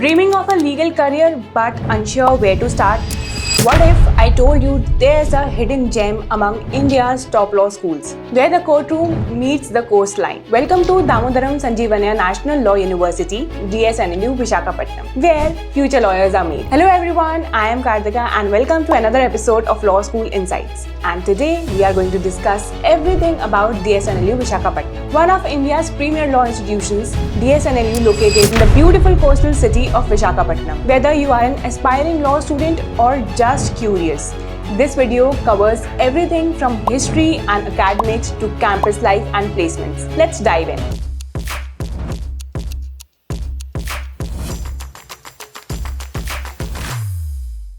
Dreaming of a legal career but unsure where to start? What if I told you there's a hidden gem among India's top law schools, where the courtroom meets the coastline? Welcome to Damodaram Sanjeevanya National Law University, DSNLU Visakhapatnam, where future lawyers are made. Hello everyone, I am Kartika and welcome to another episode of Law School Insights. And today we are going to discuss everything about DSNLU Visakhapatnam, one of India's premier law institutions. DSNLU located in the beautiful coastal city of Visakhapatnam. Whether you are an aspiring law student or just curious, this video covers everything from history and academics to campus life and placements. Let's dive in.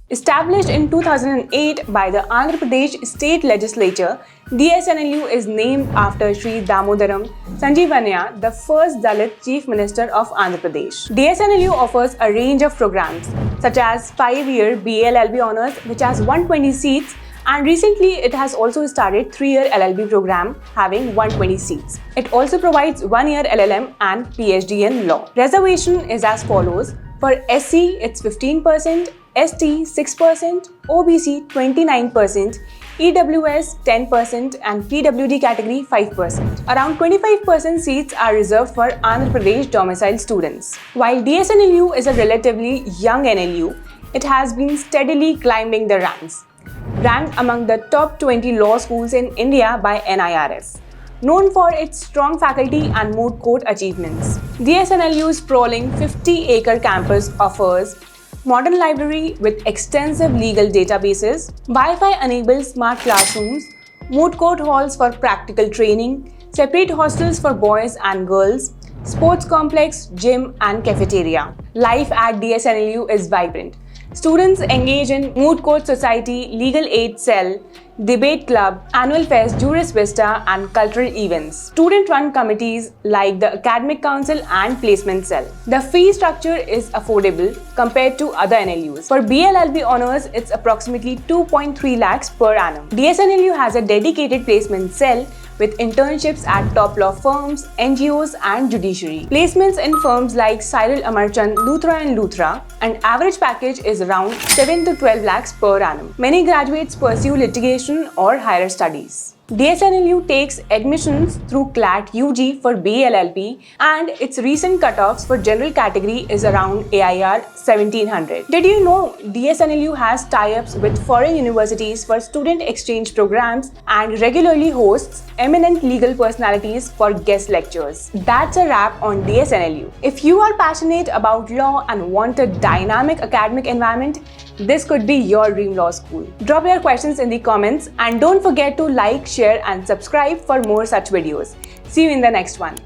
Established in 2008 by the Andhra Pradesh State Legislature, DSNLU is named after Sri Damodaram Sanjeevanya, the first Dalit Chief Minister of Andhra Pradesh. DSNLU offers a range of programs such as 5-year BA-LLB Honours, which has 120 seats, and recently it has also started 3-year LLB program having 120 seats. It also provides 1-year LLM and PhD in law. Reservation is as follows. For SC, it's 15%, ST 6%, OBC 29%, EWS 10% and PWD category 5%. Around 25% seats are reserved for Andhra Pradesh domiciled students. While DSNLU is a relatively young NLU, it has been steadily climbing the ranks, ranked among the top 20 law schools in India by NIRF. Known for its strong faculty and moot court achievements, DSNLU's sprawling 50-acre campus offers modern library with extensive legal databases, Wi-Fi-enabled smart classrooms, moot court halls for practical training, separate hostels for boys and girls, sports complex, gym and cafeteria. Life at DSNLU is vibrant. Students engage in moot court society, legal aid cell, debate club, annual fest, Juris Vista and cultural events. Student-run committees like the Academic Council and Placement Cell. The fee structure is affordable compared to other NLUs. For BA-LLB Honours, it's approximately 2.3 lakhs per annum. DSNLU has a dedicated placement cell with internships at top law firms, NGOs and judiciary. Placements in firms like Cyril Amarchand, Luthra & Luthra, and average package is around 7 to 12 lakhs per annum. Many graduates pursue litigation or higher studies. DSNLU takes admissions through CLAT UG for BA-LLB and its recent cutoffs for general category is around AIR 1700. Did you know DSNLU has tie-ups with foreign universities for student exchange programs and regularly hosts eminent legal personalities for guest lectures? That's a wrap on DSNLU. If you are passionate about law and want a dynamic academic environment, this could be your dream law school. Drop your questions in the comments and don't forget to like, share and subscribe for more such videos. See you in the next one.